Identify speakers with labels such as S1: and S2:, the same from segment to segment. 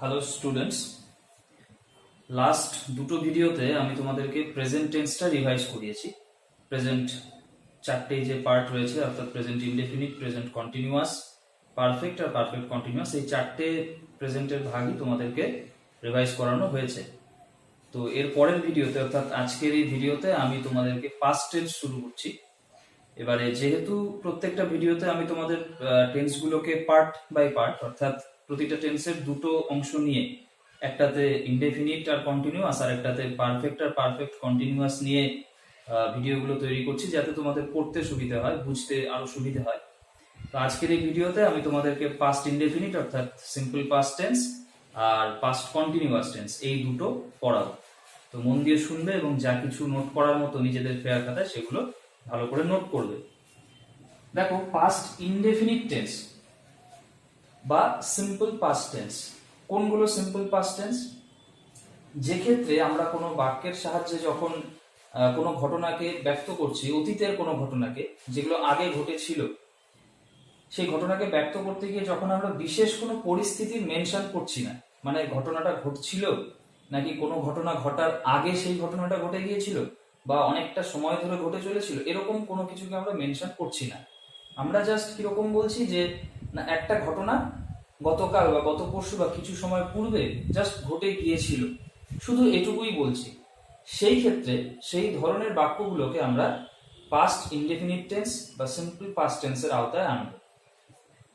S1: Hello students, last দুটো ভিডিওতে আমি তোমাদেরকে প্রেজেন্ট টেন্সটা রিভাইজ করিয়েছি। প্রেজেন্ট চারটে যে পার্ট রয়েছে, অর্থাৎ present indefinite, present continuous, perfect আর পারফেক্ট কন্টিনিউয়াস, এই চারটে প্রেজেন্টের ভাগই তোমাদেরকে রিভাইজ করানো হয়েছে। তো এর পরের ভিডিওতে, অর্থাৎ আজকের এই ভিডিওতে আমি তোমাদেরকে পাস্ট টেন্স শুরু করছি। এবারে যেহেতু প্রত্যেকটা ভিডিওতে আমি তোমাদের টেন্সগুলোকে পার্ট বাই পার্ট, অর্থাৎ প্রতিটা টেন্সের দুটো অংশ নিয়ে, একটাতে ইনডেফিনিট আর কন্টিনিউয়াস আর একটাতে পারফেক্ট আর পারফেক্ট কন্টিনিউয়াস নিয়ে ভিডিওগুলো তৈরি করছি, যাতে তোমাদের পড়তে সুবিধা হয়, বুঝতে আরো সুবিধা হয়। তো আজকের এই ভিডিওতে আমি তোমাদেরকে পাস্ট ইনডেফিনিট অর্থাৎ সিম্পল পাস্ট টেন্স আর পাস্ট কন্টিনিউয়াস টেন্স এই দুটো পড়াবো। তো মন দিয়ে শুনবে এবং যা কিছু নোট করার মতো নিজেদের ফেয়ার খাতায় সেগুলো ভালো করে নোট করবে। দেখো, পাস্ট ইনডেফিনিট টেন্স বা সিম্পল পাস্ট টেন্স কোনগুলো? সিম্পল পাস্ট টেন্স যে ক্ষেত্রে আমরা কোনো বাক্যের সাহায্যে যখন কোনো ঘটনাকে ব্যক্ত করছি, অতীতের কোনো ঘটনাকে যেগুলো আগে ঘটেছিল, সেই ঘটনাকে ব্যক্ত করতে গিয়ে যখন আমরা বিশেষ কোনো পরিস্থিতির মেনশন করছি না, মানে ঘটনাটা ঘটছিল নাকি কোনো ঘটনা ঘটার আগে সেই ঘটনাটা ঘটে গিয়েছিল বা অনেকটা সময় ধরে ঘটে চলেছিল, এরকম কোনো কিছুকে আমরা মেনশন করছি না। আমরা জাস্ট কিরকম বলছি যে না, একটা ঘটনা গতকাল বা গত পরশু বা কিছু সময় পূর্বে জাস্ট ঘটে গিয়েছিল, শুধু এটুকুই বলছি। সেই ক্ষেত্রে সেই ধরনের বাক্যগুলোকে আমরা পাস্ট ইনডেফিনিট টেন্স বা সিম্পল পাস্ট টেন্সের আওতায় আনব।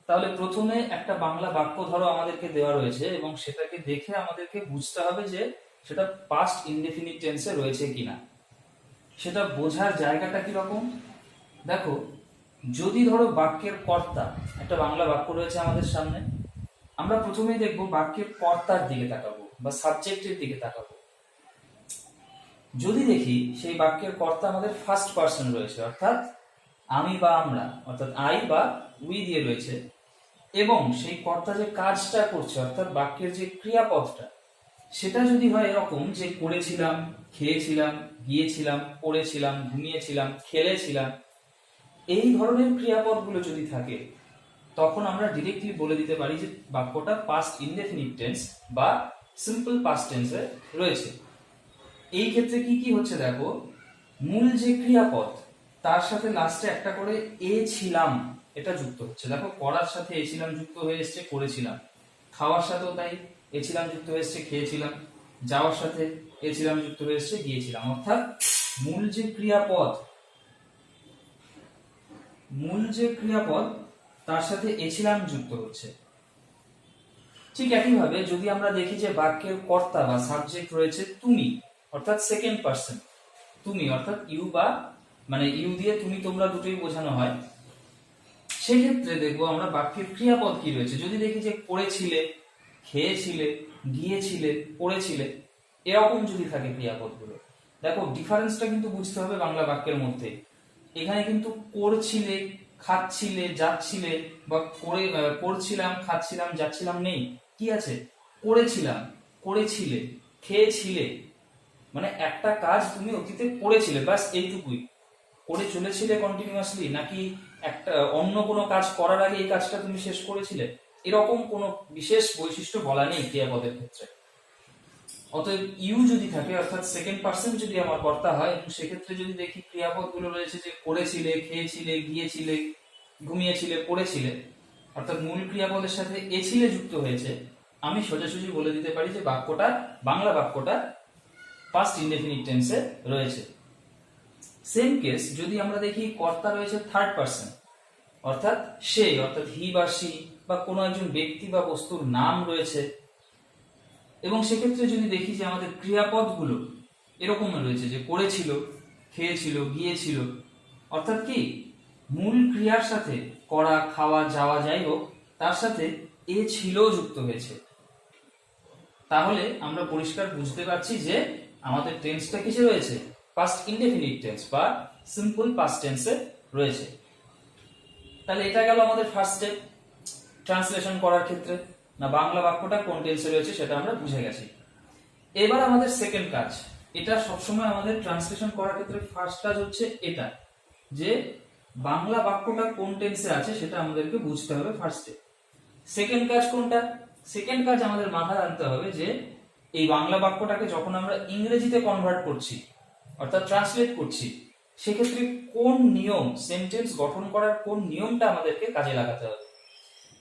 S1: তাহলে প্রথমে একটা বাংলা বাক্য ধরো আমাদেরকে দেওয়া রয়েছে এবং সেটাকে দেখে আমাদেরকে বুঝতে হবে যে সেটা পাস্ট ইনডেফিনিট টেন্সে রয়েছে কিনা। সেটা বোঝার জায়গাটা কিরকম? দেখো, যদি ধরো বাক্যের কর্তা, একটা বাংলা বাক্য রয়েছে আমাদের সামনে, আমরা প্রথমেই দেখবো বাক্যের কর্তার দিকে তাকাবো বা সাবজেক্টের দিকে তাকাবো। যদি দেখি সেই বাক্যের কর্তা আমাদের ফার্স্ট পার্সন রয়েছে, অর্থাৎ আমি বা আমরা, অর্থাৎ আই বা উই দিয়ে রয়েছে, এবং সেই কর্তা যে কাজটা করছে, অর্থাৎ বাক্যের যে ক্রিয়াপদটা, সেটা যদি হয় এরকম যে করেছিলাম, খেয়েছিলাম, গিয়েছিলাম, পড়েছিলাম, ঘুমিয়েছিলাম, খেলেছিলাম, এই ধরনের ক্রিয়াপদগুলো যদি থাকে, তখন আমরা ডিরেক্টলি বলে দিতে পারি যে বাক্যটা পাস্ট ইনডেফিনিট টেন্স বা সিম্পল পাস্ট টেন্সে রয়েছে। এই ক্ষেত্রে কি কি হচ্ছে দেখো, মূল যে ক্রিয়াপদ তার সাথে লাস্টে একটা করে এ ছিলাম এটা যুক্ত হচ্ছে। দেখো, করার সাথে এ ছিলাম যুক্ত হয়ে এসছে করেছিলাম, খাওয়ার সাথেও তাই এ ছিলাম যুক্ত হয়ে এসছে খেয়েছিলাম, যাওয়ার সাথে এ ছিলাম যুক্ত হয়ে এসছে গিয়েছিলাম। অর্থাৎ মূল যে ক্রিয়াপদ তার সাথে এ ছিলাম যুক্ত হচ্ছে। ঠিক একইভাবে যদি আমরা দেখি যে বাক্যের কর্তা বা সাবজেক্ট রয়েছে তুমি, অর্থাৎ সেকেন্ড পার্সন, তুমি অর্থাৎ ইউ বা মানে ইউ দিয়ে তুমি তোমরা দুটোই বোঝানো হয়, সেক্ষেত্রে দেখবো আমরা বাক্যের ক্রিয়াপদ কি রয়েছে। যদি দেখি যে পড়েছিলে, খেয়েছিলে, গিয়েছিলে, পড়েছিলে, এরকম যদি থাকে ক্রিয়াপদগুলো, দেখো ডিফারেন্সটা কিন্তু বুঝতে হবে বাংলা বাক্যের মধ্যে। এখানে কিন্তু করছিলে, খাচ্ছিলে, যাচ্ছিলে বা করছিলাম, খাচ্ছিলাম, যাচ্ছিলাম নেই। কি আছে? করেছিলাম, করেছিলে, খেয়েছিলে, মানে একটা কাজ তুমি অতীতে করেছিলে, বাস এইটুকুই। করে চলেছিলে কন্টিনিউয়াসলি, নাকি একটা অন্য কোনো কাজ করার আগে এই কাজটা তুমি শেষ করেছিলে, এরকম কোনো বিশেষ বৈশিষ্ট্য বলা নেই ক্রিয়াপদের ক্ষেত্রে। অতএব ইউ যদি থাকে, অর্থাৎ সেকেন্ড পার্সন যদি আমার কর্তা হয়, এবং সেক্ষেত্রে যদি দেখি ক্রিয়াপদগুলো রয়েছে যে করেছিলে, খেয়েছিলে, গিয়েছিলে, ঘুমিয়েছিলে, পড়েছিলে, অর্থাৎ মূল ক্রিয়াপদের সাথে এ ছিলে যুক্ত হয়েছে, আমি সোজাসুজি বলে দিতে পারি যে বাক্যটা, বাংলা বাক্যটা পাস্ট ইনডেফিনিট টেন্সে রয়েছে। সেম কেস যদি আমরা দেখি কর্তা রয়েছে থার্ড পার্সন, অর্থাৎ সে, অর্থাৎ হি বা সি বা কোনো একজন ব্যক্তি বা বস্তুর নাম রয়েছে, এবং সেক্ষেত্রে যদি দেখি যে আমাদের ক্রিয়াপদগুলো এরকম রয়েছে যে করেছিল, খেয়েছিল, গিয়েছিল, অর্থাৎ কি মূল ক্রিয়ার সাথে করা, খাওয়া, যাওয়া যাই হোক, তার সাথে এ ছিল যুক্ত হয়েছে, তাহলে আমরা পরিষ্কার বুঝতে পারছি যে আমাদের টেন্সটা কিসে রয়েছে? পাস্ট ইনডেফিনিট টেন্স বা সিম্পল পাস্ট টেন্সে রয়েছে। তাহলে এটা গেল আমাদের ফার্স্ট স্টেপ ট্রান্সলেশন করার ক্ষেত্রে, না বাংলা বাক্যটা কোন টেন্সে রয়েছে সেটা আমরা বুঝে গেছি। এবার আমাদের সেকেন্ড কাজ, এটা সবসময় আমাদের ট্রান্সলেশন করার ক্ষেত্রে ফার্স্ট কাজ হচ্ছে এটা, যে বাংলা বাক্যটা কোন টেন্সে আছে সেটা আমাদেরকে বুঝতে হবে ফার্স্টে। সেকেন্ড কাজ কোনটা? সেকেন্ড কাজ আমাদের মাথায় আনতে হবে যে এই বাংলা বাক্যটাকে যখন আমরা ইংরেজিতে কনভার্ট করছি অর্থাৎ ট্রান্সলেট করছি, সেক্ষেত্রে কোন নিয়ম, সেন্টেন্স গঠন করার কোন নিয়মটা আমাদেরকে কাজে লাগাতে হবে।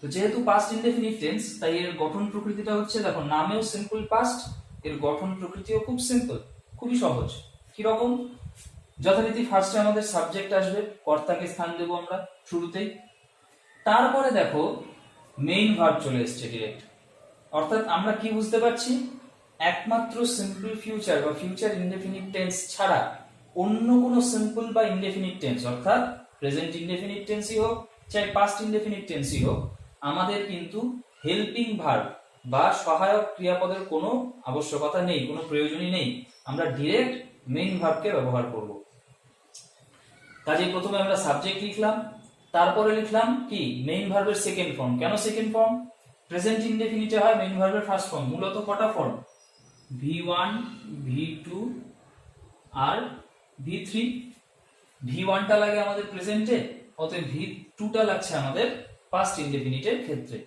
S1: তো যেহেতু পাস্ট ইনডেফিনিট টেন্স, তাই এর গঠন প্রকৃতিটা হচ্ছে, দেখো নামেও সিম্পল পাস্ট, এর গঠন প্রকৃতিও খুব সিম্পল, খুবই সহজ। কিরকম? যথারীতি ফার্স্টে আমাদের সাবজেক্ট আসবে, কর্তাকে স্থান দেবো আমরা শুরুতেই। তারপরে দেখো মেইন ভার্ব চলে এসছে ডিরেক্ট। অর্থাৎ আমরা কি বুঝতে পারছি, একমাত্র সিম্পল ফিউচার বা ফিউচার ইনডেফিনিট টেন্স ছাড়া অন্য কোনো সিম্পল বা ইনডেফিনিট টেন্স, অর্থাৎ প্রেজেন্ট ইনডেফিনিট টেন্সই হোক চাই পাস্ট ইনডেফিনিট টেন্সই হোক, আমাদের কিন্তু হেল্পিং ভার্ব বা সহায়ক ক্রিয়াপদের কোনো আবশ্যকতা নেই, কোনো প্রয়োজনই নেই। আমরা ডিরেক্ট মেইন ভার্বকে ব্যবহার করব। কাজে প্রথমে আমরা সাবজেক্ট লিখলাম, তারপরে লিখলাম কি মেইন ভার্বের সেকেন্ড ফর্ম। কেন সেকেন্ড ফর্ম? প্রেজেন্ট ইনডেফিনিটে হয় মেইন ভার্বের ফার্স্ট ফর্ম। মূলত কটা ফর্ম? V1, V2 আর V3। V1 টা লাগে আমাদের প্রেজেন্টে, অতএব V2 টা লাগছে আমাদের পাস্ট ইনডেফিনিটের ক্ষেত্রে।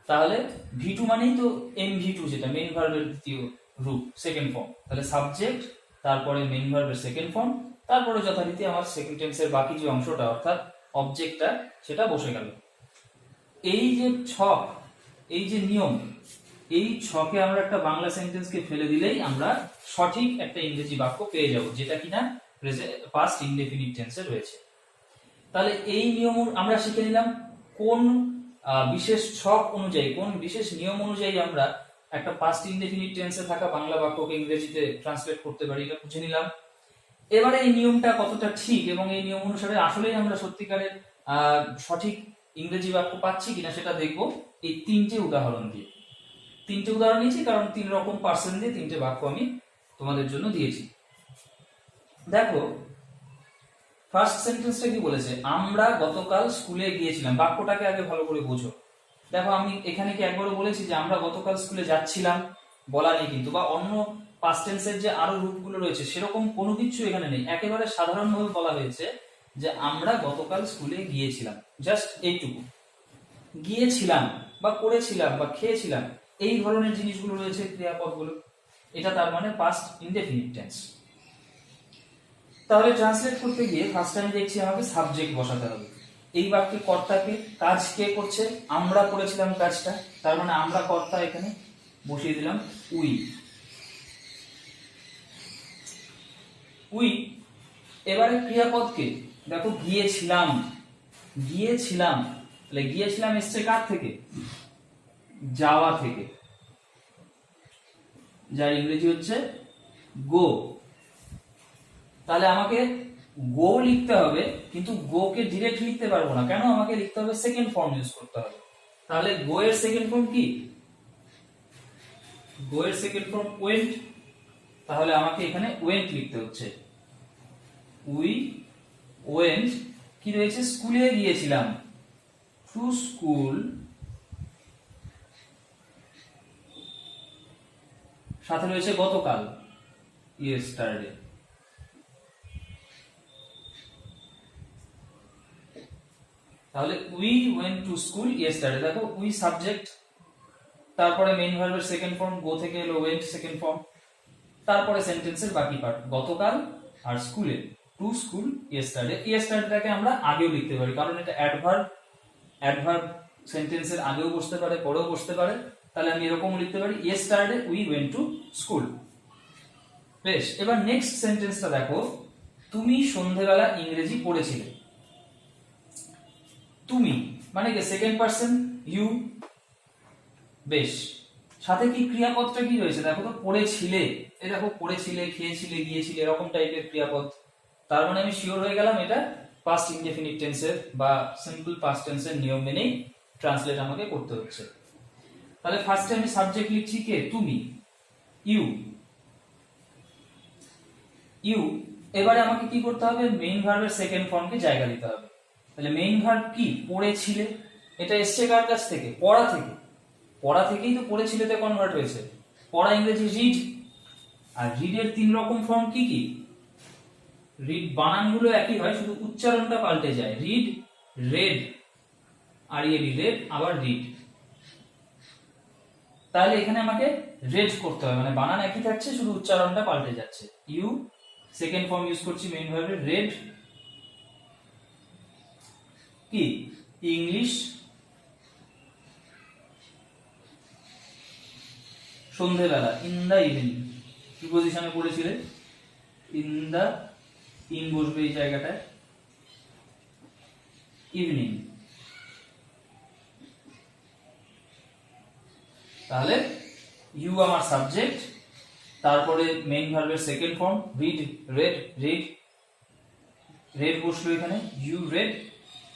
S1: তাহলে V2 মানেই তো MV2, যেটা মেইন ভার্বের দ্বিতীয় রূপ, সেকেন্ড ফর্ম। তাহলে সাবজেক্ট, তারপরে মেইন ভার্বের সেকেন্ড ফর্ম, তারপরে যথারীতি আমার সেকেন্ড টেন্সের বাকি যে অংশটা অর্থাৎ অবজেক্টটা সেটা বসে গেল। এই যে ছক, এই যে নিয়ম, এই ছকে আমরা একটা বাংলা সেন্টেন্সকে ফেলে দিলেই আমরা সঠিক একটা ইংরেজি বাক্য পেয়ে যাব, যেটা কিনা পাস্ট ইনডেফিনিট টেন্সে রয়েছে। তাহলে এই নিয়ম আমরা শিখে নিলাম কোন বিশেষ ছক অনুযায়ী, কোন বিশেষ নিয়ম অনুযায়ী আমরা একটা পাস্ট ইনডেফিনিট টেন্সে থাকা বাংলা বাক্যকে ইংরেজিতে ট্রান্সলেট করতে পারি, এটা বুঝে নিলাম। এবারে এই নিয়মটা কতটা ঠিক এবং এই নিয়ম অনুসারে আসলেই আমরা সত্যিকারের সঠিক ইংরেজি বাক্য পাচ্ছি কিনা সেটা দেখবো এই তিনটে উদাহরণ দিয়ে। তিনটে উদাহরণ নিয়েছি কারণ 3 রকম পার্সন দিয়ে 3টে বাক্য আমি তোমাদের জন্য দিয়েছি। দেখো ফার্স্ট সেন্টেন্সটা কি বলেছে, আমরা গতকাল স্কুলে গিয়েছিলাম। বাক্যটাকে আগে ভালো করে বোঝো। দেখো আমি এখানে কি একবারও বলেছি যে আমরা গতকাল স্কুলে যাচ্ছিলাম? বলা নেই কিন্তু, বা অন্য পাস্ট টেন্সের যে আরো রূপগুলো রয়েছে সেরকম কোনো কিছু এখানে নেই। একেবারে সাধারণভাবে বলা হয়েছে যে আমরা গতকাল স্কুলে গিয়েছিলাম, জাস্ট এইটুকু। গিয়েছিলাম বা করেছিলাম বা খেয়েছিলাম, এই ধরনের জিনিসগুলো রয়েছে ক্রিয়াপদগুলো, এটা তার মানে পাস্ট ইনডেফিনিট টেন্স। তাহলে ট্রান্সলেট করতে গিয়ে ফার্স্ট আমি দেখছি আমাকে সাবজেক্ট বসাতে হবে। এই বাক্যে কর্তাকে, কাজ কে করছে? আমরা করেছিলাম কাজটা, তার মানে আমরা কর্তা, এখানে বসিয়ে দিলাম উই। উই। এবারে ক্রিয়াপদকে দেখো গিয়েছিলাম, গিয়েছিলাম, তাহলে গিয়েছিলাম এসছে কার থেকে? যাওয়া থেকে, যার ইংরেজি হচ্ছে গো। তাহলে আমাকে গো লিখতে হবে, কিন্তু গো কে ডিরেক্ট লিখতে পারবো না। কেন? আমাকে লিখতে হবে সেকেন্ড ফর্ম ইউজ করতে হবে। তাহলে গো এর সেকেন্ড ফর্ম কি? গো এর সেকেন্ড ফর্ম ওয়েন্ট। তাহলে আমাকে এখানে ওয়েন্ট লিখতে হচ্ছে। উই ওয়েন্ট, কি রয়েছে? স্কুলে গিয়েছিলাম, টু স্কুল, সাথে রয়েছে গতকাল, ইয়েস্টারডে। তাহলে we went to school yesterday. দেখো উই সাবজেক্ট, তারপরে মেইন ভার্বের সেকেন্ড ফর্ম, গো থেকে এলো ওয়েন্ট সেকেন্ড ফর্ম, তারপরে সেন্টেন্সের বাকি পার্ট গতকাল আর স্কুলে, টু স্কুল ইয়েস্টারডে। ইয়েস্টারডেটাকে আমরা আগেও লিখতে পারি কারণ এটা অ্যাডভার্ব, অ্যাডভার্ব সেন্টেন্সের আগেও বসতে পারে, পরেও বসতে পারে। তাহলে আমি এরকম লিখতে পারি yesterday we went to school. বেশ, এবার নেক্সট সেন্টেন্সটা দেখো, তুমি সন্ধেবেলা ইংরেজি পড়েছিলে। তুমি মানে কি? Second person you. বেশ, সাথে কি ক্রিয়াপদটা কি রয়েছে? দেখো তো পড়েছিলে, এই দেখো পড়েছিলে, খেয়েছিলে, গিয়েছিলে, এরকম টাইপের ক্রিয়াপদ। তার মানে আমি শিওর হয়ে গেলাম এটা পাস্ট ইনডেফিনিট টেন্সের বা সিম্পল পাস্ট টেন্সের নিয়ম মেনেই ট্রান্সলেট আমাকে করতে হচ্ছে। তাহলে ফার্স্টে আমি সাবজেক্ট লিখছি কে? তুমি, ইউ, ইউ। এবারে আমাকে কি করতে হবে? মেইন ভার্বের সেকেন্ড ফর্মকে জায়গা দিতে হবে। তাহলে মেইন ভার্ব কি? পড়েছিলে। এটা এসছে কার কাছ থেকে? পড়া থেকে। পড়া থেকেই তো পড়েছিলেতে কনভার্ট হয়েছে। পড়া ইংরেজি রিড, আর রিড এর 3 রকম ফর্ম কি কি? রিড বানানগুলো একই হয়, শুধু উচ্চারণটা পাল্টে যায়। রিড, রেড, আর রেড, আবার রিড। তাহলে এখানে আমাকে রেড করতে হবে, মানে বানান একই থাকছে, শুধু উচ্চারণটা পাল্টে যাচ্ছে। ইউ সেকেন্ড ফর্ম ইউজ করছি মেইন ভার্বের, রেড কি ইংলিশ সন্ধেবেলা, ইন দা ইভিনিং। কি পজিশনে পড়েছিলে? ইন দা, ইন বসবে এই জায়গাটায়, ইভিনিং। তাহলে ইউ আমার সাবজেক্ট, তারপরে মেইন ভার্বের second form read, red, read, red বসলো এখানে, ইউ রেড,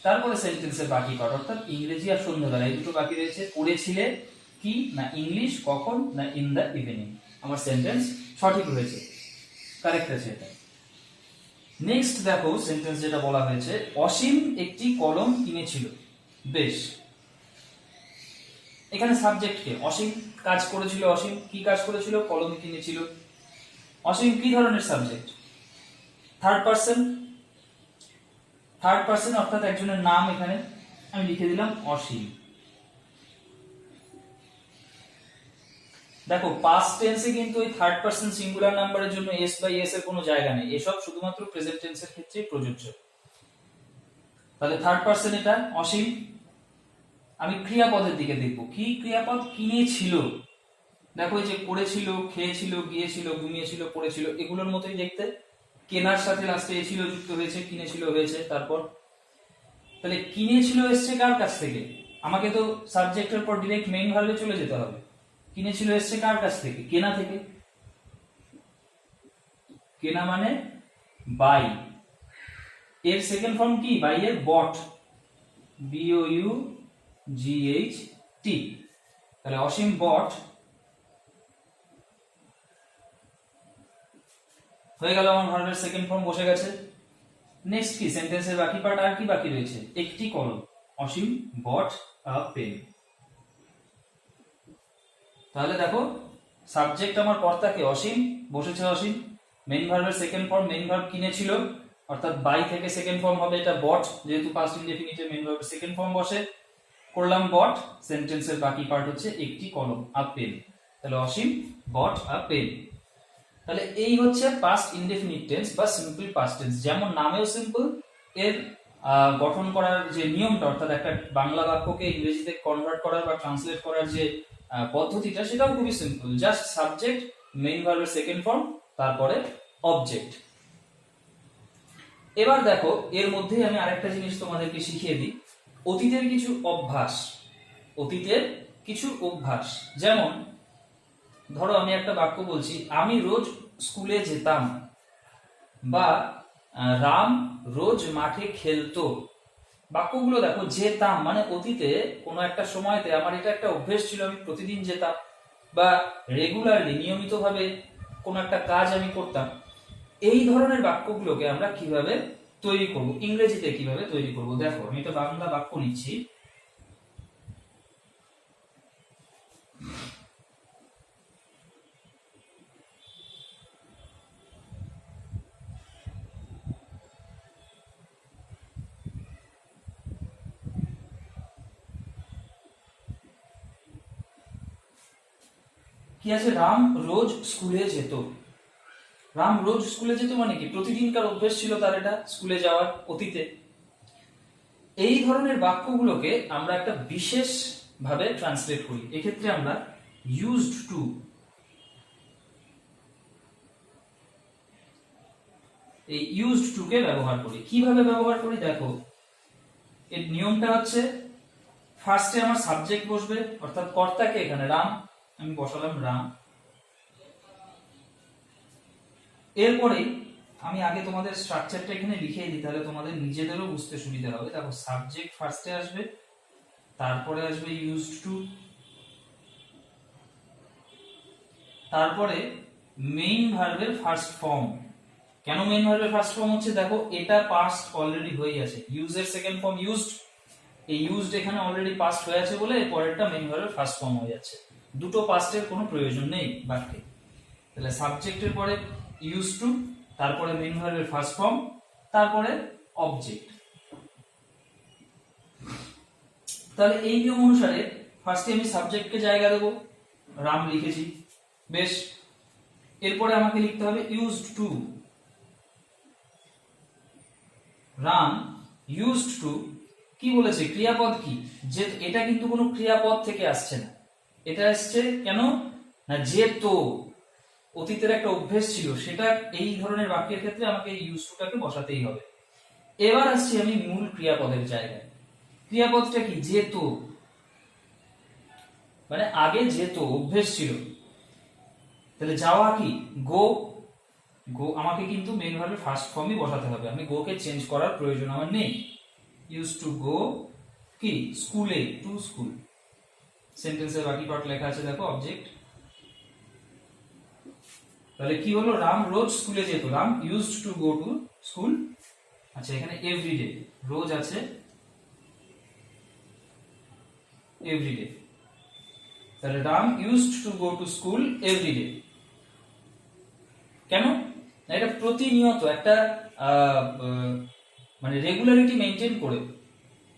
S1: তারপরে সেন্টেন্সের বাকি পার্ট অর্থাৎ ইংরেজি আর সন্ধ্যাবেলা এই দুটো বাকি রয়েছে। পড়েছিলে কি না ইংলিশ কখন না ইন দ্য ইভিনিং। আমার সেন্টেন্স সঠিক হয়েছে, কারেক্ট আছে এটা। নেক্সট দেখো সেন্টেন্স যেটা বলা হয়েছে, অসীম একটি কলম কিনেছিল। বেশ, এখানে সাবজেক্ট কে? অসীম। কাজ করেছিল অসীম, কি কাজ করেছিল? কলম কিনেছিল। অসীম কি ধরনের subject? Third person, third person অর্থাৎ একজনের নাম এখানে আমি লিখে দিলাম অসীম। দেখো পাস্ট টেন্সে কিন্তু ওই থার্ড পারসন সিঙ্গুলার নাম্বারের জন্য এস বাই এস এর কোনো জায়গা নেই, এসব শুধুমাত্র প্রেজেন্ট টেন্সের ক্ষেত্রেই প্রযোজ্য। তাহলে থার্ড পারসন এটা অসীম। আমি ক্রিয়াপদের দিকে দেখব, কি ক্রিয়াপদ? কিনেছিল। দেখো এই যে করেছিল, খেয়েছিল, গিয়েছিল, ঘুমিয়েছিল, পড়েছিল, এগুলোর মতোই দেখতে। কেনার সাথে লাস্টে এছিল যুক্ত হয়েছে, কিনেছিল হয়েছে। তারপর তাহলে কিনেছিল এসছে কার কাছ থেকে? আমাকে তো সাবজেক্টের পর ডিরেক্ট মেইন ভার্বে চলে যেতে হবে। কিনেছিল এসছে কার কাছ থেকে? কেনা থেকে। কেনা মানে বাই, এর সেকেন্ড ফর্ম কি? বাই এর বট, BOUGHT। তাহলে অসীম বট হয়ে গেল, আমার ভার্বের সেকেন্ড ফর্ম বসে গেছে। নেক্সট কি? সেন্টেন্সের বাকি পার্ট আর কি বাকি রয়েছে? একটি কলম, অসীম বট আ পেন। তাহলে দেখো সাবজেক্ট আমার কর্তাকে, অসীম বসেছে অসীম, মেইন ভার্বের সেকেন্ড ফর্ম মেইন ভার্ব কিনেছিল অর্থাৎ বাই থেকে সেকেন্ড ফর্ম হবে এটা বট, যেহেতু পাস্ট ইনডেফিনিটে মেইন ভার্বের সেকেন্ড ফর্ম বসে, করলাম বট। সেন্টেন্সের বাকি পার্ট হচ্ছে একটি কলম, আ পেন। তাহলে অসীম বট আ পেন। তাহলে এই হচ্ছে পাস্ট ইনডেফিনিট টেন্স বা সিম্পল পাস্ট টেন্স। যেমন নামেও সিম্পল, এর গঠন করার যে নিয়মটা অর্থাৎ একটা বাংলা বাক্যকে ইংরেজিতে কনভার্ট করার বা ট্রান্সলেট করার যে পদ্ধতিটা সেটাও খুবই সিম্পল। জাস্ট সাবজেক্ট, মেইন ভার্বের সেকেন্ড ফর্ম, তারপরে অবজেক্ট। এবার দেখো এর মধ্যেই আমি আরেকটা জিনিস তোমাদেরকে শিখিয়ে দিই, অতীতের কিছু অভ্যাস। অতীতের কিছু অভ্যাস, যেমন ধরো আমি একটা বাক্য বলছি, আমি রোজ স্কুলে যেতাম, বা রাম রোজ মাঠে খেলতো। বাক্যগুলো দেখো, যেতাম মানে অতীতে কোনো একটা সময়তে আমার এটা একটা অভ্যেস ছিল, আমি প্রতিদিন যেতাম, বা রেগুলারলি নিয়মিতভাবে কোনো একটা কাজ আমি করতাম। এই ধরনের বাক্যগুলোকে আমরা কিভাবে তৈরি করব, ইংরেজিতে কিভাবে তৈরি করব? দেখো আমি একটা বাংলা বাক্য নিচ্ছি। কি আছে? রাম রোজ স্কুলে যেত। রাম রোজ স্কুলে যেত মানে কি? প্রতিদিনকার অভ্যেস ছিল তার এটা স্কুলে যাওয়ার, অতীতে। এই ধরনের বাক্যগুলোকে আমরা একটা বিশেষ ভাবে ট্রান্সলেট করি, এক্ষেত্রে আমরা ইউজড টু, এই ইউজড টু কে ব্যবহার করি। কিভাবে ব্যবহার করি দেখো, এর নিয়মটা হচ্ছে ফার্স্টে আমার সাবজেক্ট বসবে অর্থাৎ কর্তাকে, এখানে রাম আমি বসালাম রাম। এরপরে আমি আগে তোমাদের স্ট্রাকচারটা এখানে লিখে দিই, তাহলে তোমাদের নিজেদেরও বুঝতে সুবিধা হবে। দেখো সাবজেক্ট ফার্স্টে আসবে, তারপরে আসবে ইউজড টু, তারপরে মেইন ভার্বের ফার্স্ট ফর্ম। কেন মেইন ভার্বের ফার্স্ট ফর্ম হচ্ছে? দেখো এটা পাস্ট অলরেডি হয়ে আছে, ইউজের সেকেন্ড ফর্ম ইউজড, এই ইউজড এখানে অলরেডি পাস্ট হয়ে আছে বলে পরেরটা মেইন ভার্বের ফার্স্ট ফর্ম হয়ে যাচ্ছে। দুটো পাস্টের কোনো প্রয়োজন নেই বাক্যে। তাহলে সাবজেক্টের পরে ইউজ টু, তারপরে মেইন ভার্বের ফার্স্ট ফর্ম, তারপরে অবজেক্ট। তাহলে এই নিয়ম অনুসারে ফার্স্টে আমি সাবজেক্টকে জায়গা দেব, রাম লিখেছি, বেশ। এরপরে আমাকে লিখতে হবে used to. Ram used two কি বলেছে, ক্রিয়াপদ কি, যে এটা কিন্তু কোনো ক্রিয়াপদ থেকে আসছে না, এটা আসছে কেন না, যেত অতীতের একটা অভ্যেস ছিল, সেটা এই ধরনের বাক্যের ক্ষেত্রে আমাকে ইউজ টুটাকে বসাতেই হবে। এবার আসছি আমি মূল ক্রিয়াপদের জায়গায়। ক্রিয়াপদটা কি, যেত, মানে আগে যেত, অভ্যেস ছিল। তাহলে যাওয়া কি, গো। গো আমাকে কিন্তু মেইন ভার্বের ফার্স্ট ফর্মই বসাতে হবে, আমি গো কে চেঞ্জ করার প্রয়োজন আমার নেই। ইউজ টু গো কি, স্কুলে, টু স্কুল। সেন্টেন্সের বাকি পার্ট লেখা আছে দেখো, অবজেক্ট। তাহলে কি হলো, রাম রোজ স্কুলে যেত, Ram used to go to school. আচ্ছা, এখানে এভরিডে, রোজ আছে, এভরিডে। তাহলে Ram used to go to school everyday. কেন, এটা প্রতিনিয়ত একটা মানে রেগুলারিটি মেনটেন করে,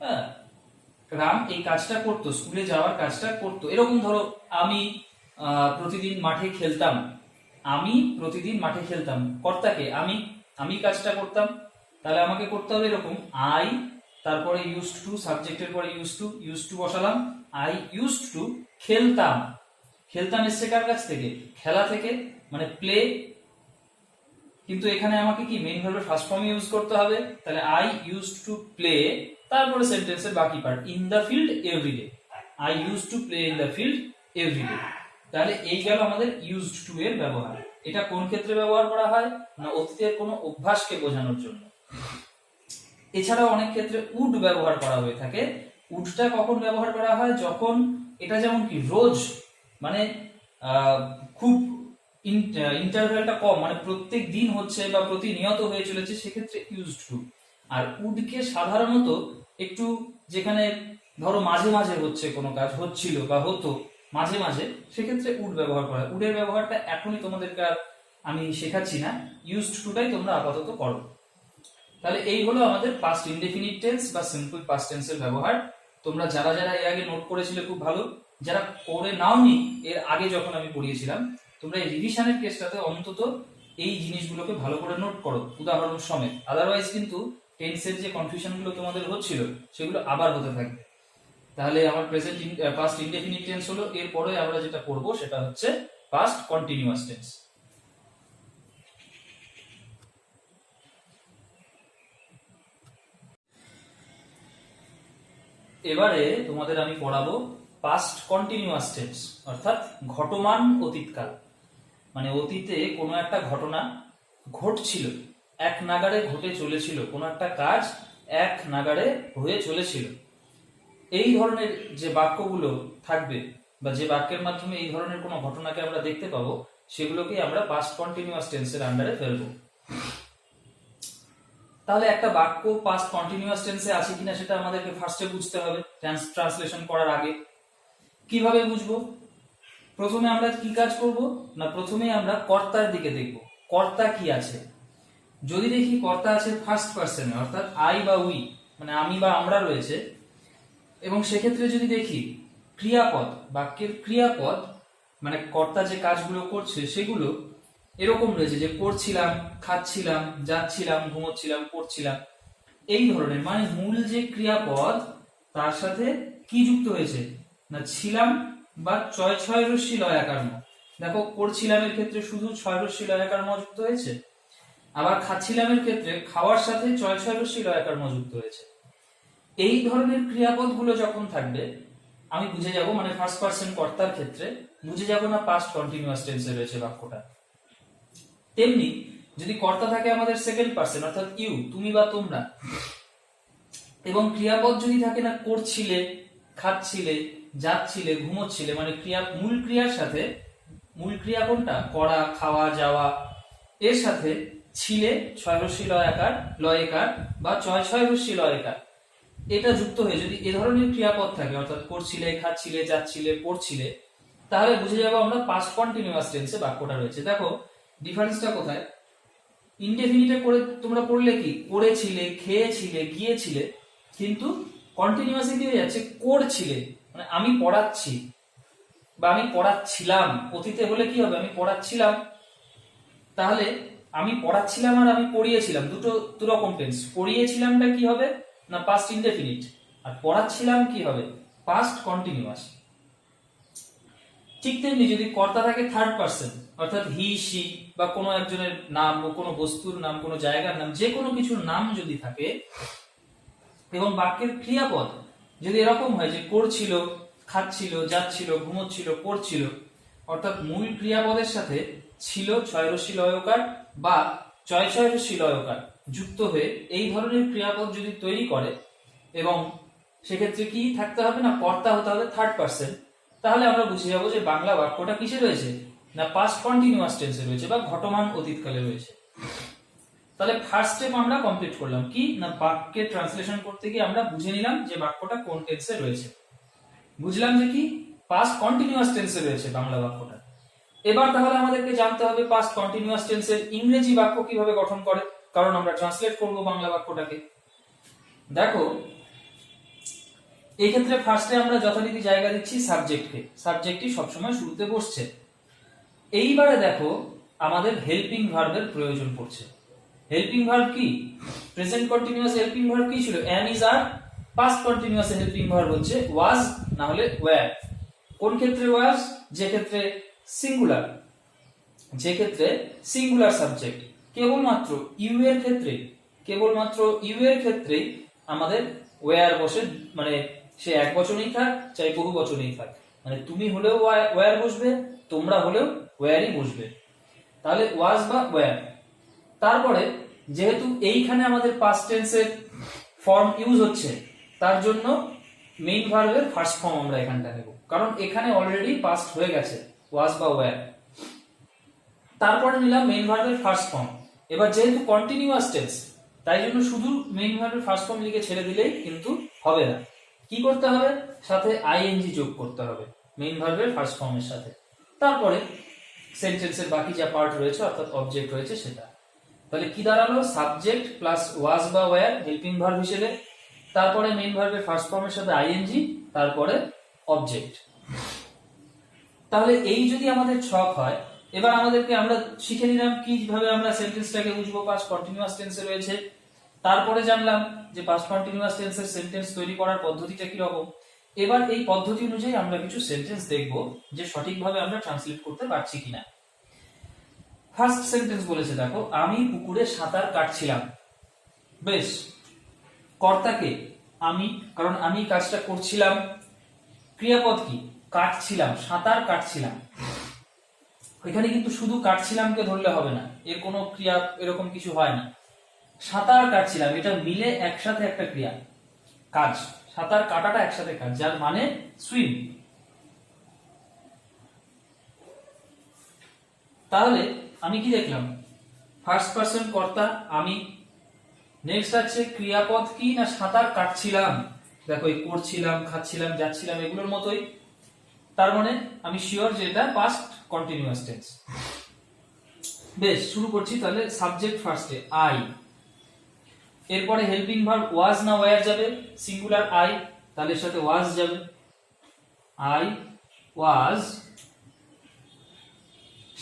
S1: হ্যাঁ, রাম এই কাজটা করতো, স্কুলে যাওয়ার কাজটা করতো। এরকম ধরো আমি প্রতিদিন মাঠে খেলতাম, আমি প্রতিদিন মাঠে খেলতাম, কর্তাকে আমি কাজটা করতাম, তাহলে আমাকে করতে হবে এরকম, আই, তারপরে ইউজড টু, সাবজেক্টের পরে ইউজড টু বসালাম, আই ইউজড টু খেলতাম। খেলতাম এসছে কার কাছ থেকে, খেলা থেকে, মানে প্লে। কিন্তু এখানে আমাকে কি মেইন ভার্বের ফার্স্ট ফর্ম ইউজ করতে হবে, তাহলে আই ইউজড টু প্লে, তারপরে সেন্টেন্সের বাকি part, in the field everyday, I used to play in the field everyday. তাহলে এই গেল আমাদের ইউজড টু এর ব্যবহার। এটা কোন ক্ষেত্রে ব্যবহার করা হয় না, অতীতের কোনো অভ্যাসকে বোঝানোর জন্য। এছাড়াও অনেক ক্ষেত্রে উড ব্যবহার করা হয়ে থাকে। উডটা কখন ব্যবহার করা হয়, যখন এটা যেমন কি রোজ, মানে খুব ইন্টারভ্যালটা কম, মানে প্রত্যেক দিন হচ্ছে বা প্রতিনিয়ত হয়ে চলেছে, সেক্ষেত্রে ইউজড টু। আর উডকে সাধারণত একটু, যেখানে ধরো মাঝে মাঝে হচ্ছে, কোনো কাজ হচ্ছিল বা হতো মাঝে মাঝে, সেক্ষেত্রে উড ব্যবহার করা হয়। উডের ব্যবহারটা এখনই তোমাদেরকে আর আমি শেখাচ্ছি না, ইউজড টুটাই তোমরা আপাতত করো। তাহলে এই হলো আমাদের পাস্ট ইনডেফিনিট টেন্স বা সিম্পল পাস্ট টেন্সের ব্যবহার। তোমরা যারা যারা এর আগে নোট করেছিলে খুব ভালো, যারা করে নাওনি এর আগে যখন আমি পড়িয়েছিলাম, তোমরা এই রিভিশনের কেসটাতে অন্তত এই জিনিসগুলোকে ভালো করে নোট করো উদাহরণ সমেত। আদারওয়াইজ কিন্তু টেন্সের যে কনফিউশন গুলো তোমাদের হচ্ছিল সেগুলো আবার হতে থাকবে। তাহলে আমার প্রেজেন্ট পাস্ট ইনডেফিনিট টেন্স হলো, এরপরে আমরা যেটা করব সেটা হচ্ছে পাস্ট কন্টিনিউয়াস টেন্স। এবারে তোমাদের আমি পড়াবো পাস্ট কন্টিনিউয়াস টেন্স, অর্থাৎ ঘটমান অতীতকাল। মানে অতীতে কোনো একটা ঘটনা ঘটছিল, এক নাগাড়ে ঘটে চলেছিল, কোনো একটা কাজ এক নাগাড়ে হয়ে চলেছিল। এই ধরনের যে বাক্যগুলো থাকবে বা যে বাক্যের মাধ্যমে এই ধরনের কোনো ঘটনাকে আমরা দেখতে পাবো, সেগুলোকে আমরা পাস্ট কন্টিনিউয়াস টেন্সের আন্ডারে ফেলবো। তাহলে একটা বাক্য পাস্ট কন্টিনিউয়াস টেন্সে আছে কিনা সেটা আমাদেরকে ফার্স্টে বুঝতে হবে ট্রান্সলেশন করার আগে। কিভাবে বুঝবো? প্রথমে আমরা কি কাজ করব না, প্রথমে আমরা কর্তার দিকে দেখব, কর্তা কি আছে। যদি দেখি কর্তা আছে ফার্স্ট পারসনে, অর্থাৎ আই বা উই, মানে আমি বা আমরা রয়েছে, এবং সেক্ষেত্রে যদি দেখি ক্রিয়াপদ, বাক্যের ক্রিয়াপদ, মানে কর্তা যে কাজগুলো করছে সেগুলো এরকম রয়েছে যে করছিলাম, খাচ্ছিলাম, যাচ্ছিলাম, ঘুমোচ্ছিলাম, পড়ছিলাম, এই ধরনের, মানে মূল যে ক্রিয়াপদ তার সাথে কি যুক্ত হয়েছে না ছিলাম বা ছয় ছয় রস্যি লয়াকার ম। দেখো করছিলামের ক্ষেত্রে শুধু ছয় রস্যি লয়াকার ম যুক্ত হয়েছে, আবার খাচ্ছিলামের ক্ষেত্রে খাওয়ার সাথে ছয় ছয় রস্যি লয়াকার ম যুক্ত হয়েছে। এই ধরনের ক্রিয়াপদ গুলো যখন থাকবে আমি বুঝে যাব, মানে ফার্স্ট পারসন কর্তার ক্ষেত্রে বুঝে যাব না পাস্ট কন্টিনিউয়াস টেন্সে রয়েছে বাক্যটা। তেমনি যদি কর্তা থাকে আমাদের সেকেন্ড পারসন, অর্থাৎ ইউ, তুমি বা তোমরা, এবং ক্রিয়াপদ যদি থাকে না করছিলে, খাচ্ছিলে, যাচ্ছিলে, ঘুমোচ্ছিলে, মানে মূল ক্রিয়ার সাথে, মূল ক্রিয়া কোনটা, করা, খাওয়া, যাওয়া, এর সাথে ছিলে ছয় রস্যি লয়াকার লয়কার বা ছয় ছয় রস্যি লয়কার, এটা যুক্ত হয়ে যদি এ ধরনের ক্রিয়াপদ থাকে, অর্থাৎ করছিলে, খাচ্ছিলে, যাচ্ছিলে, পড়ছিলে, তাহলে বুঝে যাবো আমরা পাস্ট কন্টিনিউয়াস টেন্সে বাক্যটা রয়েছে। দেখো ডিফারেন্সটা কোথায়, ইনডেফিনিটে করে তোমরা পড়লে কি করেছিলে, খেয়েছিলে, গিয়েছিলে, কিন্তু কন্টিনিউয়াসে কি হয়ে যাচ্ছে করছিলে, মানে আমি পড়াচ্ছি, বা আমি পড়াচ্ছিলাম, অতীতে হলে কি হবে, আমি পড়াচ্ছিলাম, তাহলে আমি পড়াচ্ছিলাম আর আমি পড়িয়েছিলাম, দু রকম টেন্স। পড়িয়েছিলামটা কি হবে না পাস্ট ইনডেফিনিট, আর পড়াচ্ছিলাম কি হবে পাস্ট কন্টিনিউয়াস। ঠিক তেমনি যদি কর্তা থাকে থার্ড পার্সন, অর্থাৎ হি সি বা কোনো একজনের নাম, কোনো বস্তুর নাম, কোনো জায়গার নাম, যে কোনো কিছুর নাম যদি থাকে এবং বাক্যের ক্রিয়াপদ যদি এরকম হয় যে করছিল, খাচ্ছিল, যাচ্ছিল, ঘুমোচ্ছিল, পড়ছিল, অর্থাৎ মূল ক্রিয়াপদের সাথে ছিল ছয়রসি লয়কার বা ছয় ছয়রসি লয়কার যুক্ত হয়ে এই ধরনের ক্রিয়াপদ যদি তৈরি করে, এবং সেক্ষেত্রে কি থাকতে হবে না কর্তা হতে হবে থার্ড পার্সন, তাহলে আমরা বুঝে যাবো যে বাংলা বাক্যটা কিসে রয়েছে না পাস্ট কন্টিনিউয়াস টেন্সে রয়েছে বা ঘটমান অতীতকালে রয়েছে। তাহলে ফার্স্ট স্টেপ আমরা কমপ্লিট করলাম, কি না বাক্যের ট্রান্সলেশন করতে গিয়ে আমরা বুঝে নিলাম যে বাক্যটা কোন টেন্সে রয়েছে, বুঝলাম যে কি পাস্ট কন্টিনিউয়াস টেন্সে রয়েছে বাংলা বাক্যটা। এবার তাহলে আমাদেরকে জানতে হবে পাস্ট কন্টিনিউয়াস টেন্সের ইংরেজি বাক্য কিভাবে গঠন করে, কারণ আমরা ট্রান্সলেট করব বাংলা বাক্যটাকে। দেখো এই ক্ষেত্রে ফার্স্টে আমরা যথারীতি জায়গা দিচ্ছি সাবজেক্টকে, সাবজেক্টই সবসময় শুরুতে বসছে। এইবারে দেখো আমাদের হেল্পিং ভার্বের প্রয়োজন পড়ছে। হেল্পিং ভার্ব কি, প্রেজেন্ট কন্টিনিউয়াস হেল্পিং ভার্ব কি ছিল am is are, past continuous helping verb হচ্ছে was না হলে were। কোন ক্ষেত্রে was, যে ক্ষেত্রে সিঙ্গুলার, যে ক্ষেত্রে সিঙ্গুলার সাবজেক্ট, কেবলমাত্র ইউ এর ক্ষেত্রে, কেবলমাত্র ইউ এর ক্ষেত্রেই আমাদের were বসে, মানে সে এক বচনেই থাক চাই বহু বচনেই থাক, মানে তুমি হলেও were বসবে, তোমরা হলেও were-ই বসবে, তাহলে was বা were। তারপরে যেহেতু এইখানে আমাদের পাস্ট টেন্সের ফর্ম ইউজ হচ্ছে, তার জন্য মেইন ভার্বের ফার্স্ট ফর্ম আমরা এখানটা নেব, কারণ এখানে অলরেডি পাস্ট হয়ে গেছে was বা were। তারপরে নিলাম মেইন ভার্বের ফার্স্ট ফর্ম। এবার যেহেতু কন্টিনিউয়াস টেন্স, তাই জন্য শুধু মেইন ভার্বের ফার্স্ট ফর্ম লিখে ছেড়ে দিলেই কিন্তু হবে না, কি করতে হবে সাথে আইএনজি যোগ করতে হবে মেইন ভার্বের ফার্স্ট ফর্মের সাথে। তারপরে সেন্টেন্সের বাকি যা পার্ট রয়েছে অর্থাৎ অবজেক্ট রয়েছে সেটা। তাহলে কি দাঁড়ালো, সাবজেক্ট প্লাস ওয়াজ বা ওয়্যার হেল্পিং ভার্ব হিসেবে, তারপরে মেইন ভার্বের ফার্স্ট ফর্মের সাথে আইএনজি, তারপরে অবজেক্ট। তাহলে এই যদি আমাদের ছক হয়, এবার আমাদেরকে আমরা শিখে নিলাম কিভাবে আমরা সেন্টেন্সটাকে বুঝবো পাস্ট কন্টিনিউয়াস টেন্সে রয়েছে। তারপরে জানলাম যে পাস্ট কন্টিনিউয়াস টেন্সের সেন্টেন্স তৈরি করার পদ্ধতিটা কি রকম। এবার এই পদ্ধতি অনুযায়ী আমরা কিছু সেন্টেন্স দেখব যে সঠিকভাবে আমরা ট্রান্সলেট করতে পারছি কিনা। ফার্স্ট সেন্টেন্স বলেছে দেখো, আমি পুকুরে সাঁতার কাটছিলাম। বেশ, কর্তাকে আমি, কারণ আমি কাজটা করছিলাম। ক্রিয়াপদ কি, কাটছিলাম, সাঁতার কাটছিলাম। এখানে কিন্তু শুধু কাটছিলামকে ধরলে হবে না, এর কোনো ক্রিয়া এরকম কিছু হয় না। সাঁতার কাটছিলাম এটা মিলে একসাথে একটা ক্রিয়া, কাজ, সাঁতার কাটাটা একসাথে কাজ, যার মানে সুইম। তাহলে আমি কি দেখলাম, ফার্স্ট পারসন কর্তা আমি, নেক্সট আছে ক্রিয়াপদ কি না সাঁতার কাটছিলাম, দেখো এই করছিলাম, খাচ্ছিলাম, যাচ্ছিলাম এগুলোর মতোই, তার মানে আমি শিওর যে এটা পাস্ট কন্টিনিউয়াস টেন্স। বেশ, শুরু করছি তাহলে। সাবজেক্ট ফার্স্টে আই, এরপরে হেল্পিং ভার্ব ওয়াজ না ওয়্যার যাবে, সিঙ্গুলার আই, তাহলে এর সাথে ওয়াজ যাবে, আই ওয়াজ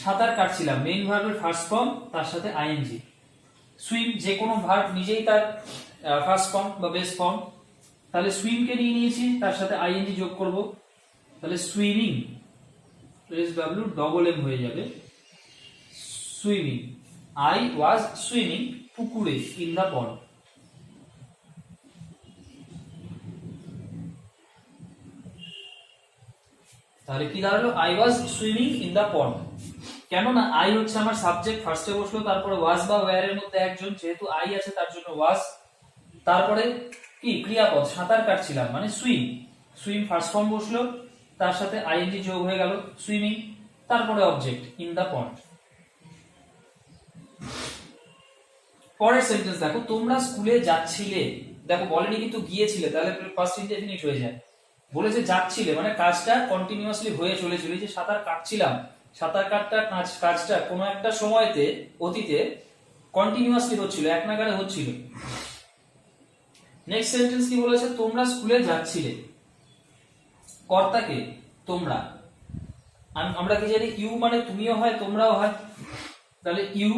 S1: সাঁতার কাটছিলাম, মেইন ভার্বের ফার্স্ট ফর্ম তার সাথে আইএনজি। সুইম যে কোনো ভার্ব নিজেই তার ফার্স্ট ফর্ম বা বেস ফর্ম, তাহলে সুইমকে নিয়ে নিয়েছি, তার সাথে আইএনজি যোগ করব, তাহলে swimming, S W double M হয়ে যাবে, সুইমিং। আই ওয়াজ সুইমিং পুকুরে, ইন দা পন্ড। তাহলে কি দাঁড়ালো, I was swimming in the pond. কেননা আই হচ্ছে আমার সাবজেক্ট, ফার্স্টে বসলো, তারপরে ওয়াজ বা ওয়্যার এর মধ্যে একজন, যেহেতু আই আছে তার জন্য ওয়াজ, তারপরে কি ক্রিয়াপদ সাঁতার কাটছিলাম মানে সুইম, সুইম ফার্স্ট ফর্ম বসলো, তার সাথে আইএনজি যোগ হয়ে গেল সুইমিং, তারপরে অবজেক্ট ইন দা পন্ড। পরের সেন্টেন্স দেখো, তোমরা স্কুলে যাচ্ছিলে, দেখো বলেনি কিন্তু গিয়েছিলে, তাহলে পাস্ট ইনডেফিনিট হয়ে যায়। বলেছে যাচ্ছিলে মানে কাজটা কন্টিনিউয়াসলি হয়ে চলেছিল, যে সাঁতার কাটছিলাম, সাঁতার কাটটা কাজটা কোনো একটা সময়তে অতীতে কন্টিনিউয়াসলি হচ্ছিল, এক নাগাড়ে হচ্ছিল। নেক্সট সেন্টেন্স কি বলেছে, তোমরা স্কুলে যাচ্ছিলে, কর্তাকে তোমরা, আমরা কি জানি ইউ মানে তুমিও হয় তোমরাও হয়, তাহলে ইউ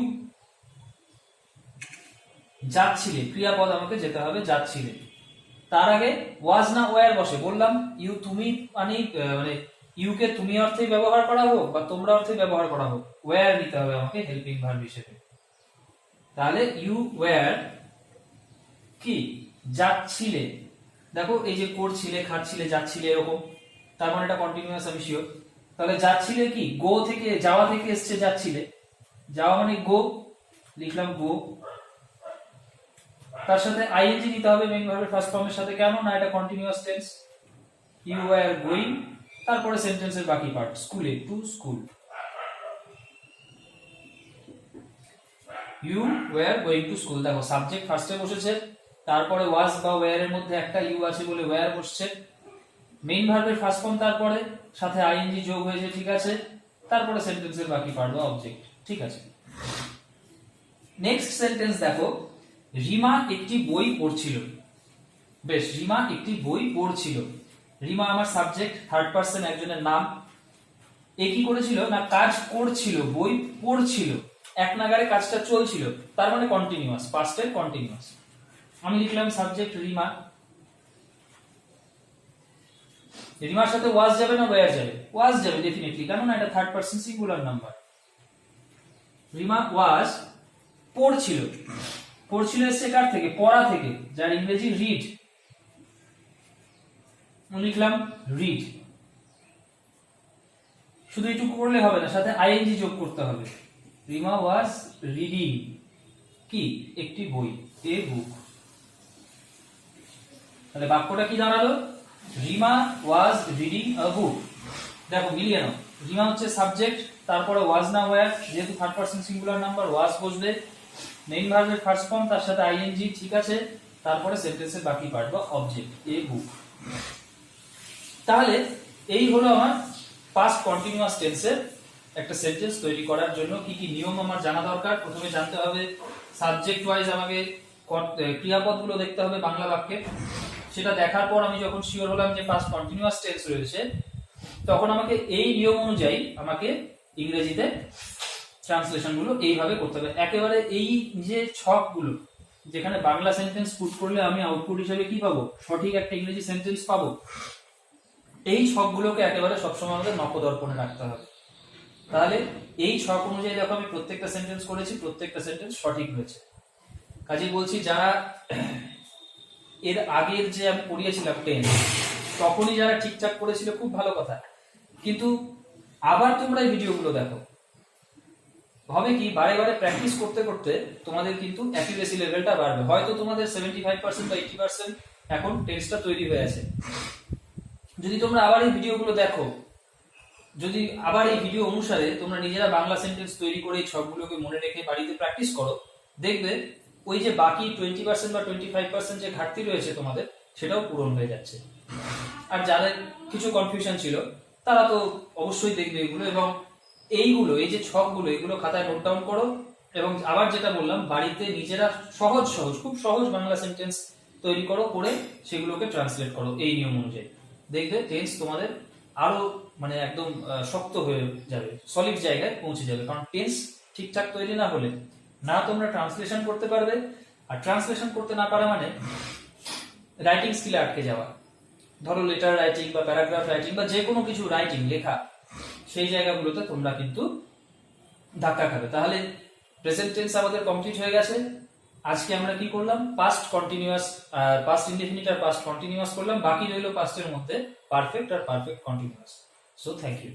S1: যাচ্ছিলে, ক্রিয়াপদ আমাকে যেতে হবে যাচ্ছিলে। তার আগে ওয়াজ না ওয়্যার বসে, বললাম ইউ তুমি মানে ইউ কে তুমি অর্থেই ব্যবহার করা হোক বা তোমরা অর্থে ব্যবহার করা হোক, ওয়্যার নিতে হবে আমাকে হেল্পিং ভার্ব হিসেবে। তাহলে ইউ ওয়্যার কি যাচ্ছিলে, দেখো এই যে করছিলে, খাচ্ছিলে, যাচ্ছিলে এরকম, তার মানে এটা কন্টিনিউয়াস, আমি শিওর। তাহলে যাচ্ছিলে কি গো থেকে, যাওয়া থেকে এসছে যাচ্ছিলে, যাওয়া মানে গো, লিখলাম গো। তার সাথে আইএনজি নিতে হবে মেইন ভার্বের ফার্স্ট ফর্মের সাথে, কেন না এটা continuous tense. You were going, তারপরে সেন্টেন্সের বাকি পার্ট, স্কুলে, to school. You were going to school, দেখো সাবজেক্ট ফার্স্টে বসেছে, তারপরে ওয়াজ বা ওয়্যার এর মধ্যে একটা ইউ আছে বলে ওয়্যার বসছে, মেইন ভার্বের ফার্স্ট ফর্ম, তারপরে সাথে আইএনজি যোগ হয়েছে, ঠিক আছে, তারপরে সেন্টেন্সের বাকি পার্ট বা অবজেক্ট, ঠিক আছে। নেক্সট সেন্টেন্স দেখো, রিমা একটি বই পড়ছিল। বেশ, রিমা একটি বই পড়ছিল, রিমা আমার সাবজেক্ট, থার্ড পারসন একজনের নাম। এ কি করেছিল না কাজ করছিল, বই পড়ছিল, এক নাগারে কাজটা চলছিল, তার মানে কন্টিনিউয়াস, পাস্টের কন্টিনিউয়াস। আমি লিখলাম সাবজেক্ট রিমা, রিমার সাথে ওয়াজ যাবে না ওয়্যার যাবে? ওয়াজ যাবে ডেফিনেটলি, কারণ এটা third person singular number. Rima was পড়ছিল, পড়ছিল এসছে কার থেকে? পড়া থেকে, যার ইংরেজি রিড, লিখলাম রিড। শুধু এটুকু করলে হবে না, সাথে আইএনজি যোগ করতে হবে। রিমা ওয়াজ রিডিং কি একটি বই, এ বুক। তাহলে বাক্যটা কি দাঁড়ালো? রিমা ওয়াজ রিডিং আ বুক। দেখো মিলিয়ে নাও, রিমা হচ্ছে সাবজেক্ট, তারপরে ওয়াজ না ওয়্যার, যেহেতু থার্ড পারসন সিঙ্গুলার নাম্বার ওয়াজ বসবে, মেইন ভার্বের ফার্স্ট ফর্ম, তার সাথে আইএনজি, ঠিক আছে, তারপরে সেন্টেন্সের বাকি পার্ট বা অবজেক্ট, এ বুক। তাহলে এই হলো আমার পাস্ট কন্টিনিউয়াস টেন্সের একটা সেন্টেন্স তৈরি করার জন্য কি কি নিয়ম আমার জানা দরকার। প্রথমে জানতে হবে সাবজেক্ট ওয়াইজ আমাকে ক্রিয়াপদগুলো দেখতে হবে বাংলা বাক্যে। সেটা দেখার পর আমি যখন শিওর হলাম যে পাস্ট কন্টিনিউয়াস টেন্স রয়েছে, তখন আমাকে এই নিয়ম অনুযায়ী আমাকে ইংরেজিতে ট্রান্সলেশন গুলো এইভাবে করতে হবে। একেবারে এই যে ছকগুলো, যেখানে বাংলা সেন্টেন্স পুট করলে আমি আউটপুট হিসেবে কি পাবো? সঠিক একটা ইংরেজি সেন্টেন্স পাবো। এই ছকগুলোকে একেবারে সবসময় আমাদের নখদর্পণে রাখতে হবে। তাহলে এই ছক অনুযায়ী দেখো আমি প্রত্যেকটা সেন্টেন্স করেছি, প্রত্যেকটা সেন্টেন্স সঠিক হয়েছে। কাজেই বলছি, যারা এর আগের যে আমি পড়িয়েছিলাম টেন্স, তখনই যারা ঠিকঠাক করেছিল খুব ভালো কথা, কিন্তু আবার তোমরা এই ভিডিওগুলো দেখো, হবে কি বারে বারে প্র্যাকটিস করতে করতে তোমাদের কিন্তু অ্যাকুরেসি লেভেলটা বাড়বে। হয়তো তোমাদের 75% বা 80% এখন টেন্সটা তৈরি হয়ে আছে। যদি তোমরা আবার এই ভিডিওগুলো দেখো, যদি আবার এই ভিডিও অনুসারে তোমরা নিজেরা বাংলা সেন্টেন্স তৈরি করে এই ছকগুলোকে মনে রেখে বাড়িতে প্র্যাকটিস করো, দেখবে ওই যে বাকি 20% বা 25% যে ঘাটতি রয়েছে তোমাদের, সেটাও পূরণ হয়ে যাচ্ছে। আর যাদের কিছু কনফিউশন ছিল তারা তো অবশ্যই দেখবে এগুলো, এবং এইগুলো, এই যে ছকগুলো, এগুলো খাতায় নোট ডাউন করো, এবং আবার যেটা বললাম বাড়িতে নিজেরা সহজ সহজ খুব সহজ বাংলা সেন্টেন্স তৈরি করো, করে সেগুলোকে ট্রান্সলেট করো এই নিয়ম অনুযায়ী। দেখবে টেন্স তোমাদের আরো মানে একদম শক্ত হয়ে যাবে, সলিড জায়গায় পৌঁছে যাবে। কারণ টেন্স ঠিকঠাক তৈরি না হলে না তোমরা ট্রান্সলেশন করতে পারবে, আর ট্রান্সলেশন করতে না পারা মানে রাইটিং স্কিলে আটকে যাওয়া। ধরো লেটার রাইটিং বা প্যারাগ্রাফ রাইটিং বা যে কোনো কিছু রাইটিং, লেখা, সেই জায়গাগুলোতে তোমরা কিন্তু ধাক্কা খাবে। তাহলে প্রেজেন্ট টেন্স আমাদের কমপ্লিট হয়ে গেছে। আজকে আমরা কি করলাম? পাস্ট কন্টিনিউয়াস, পাস্ট ইনডেফিনিট আর পাস্ট কন্টিনিউয়াস করলাম। বাকি রইল পাস্টের মধ্যে পারফেক্ট আর perfect continuous. So thank you.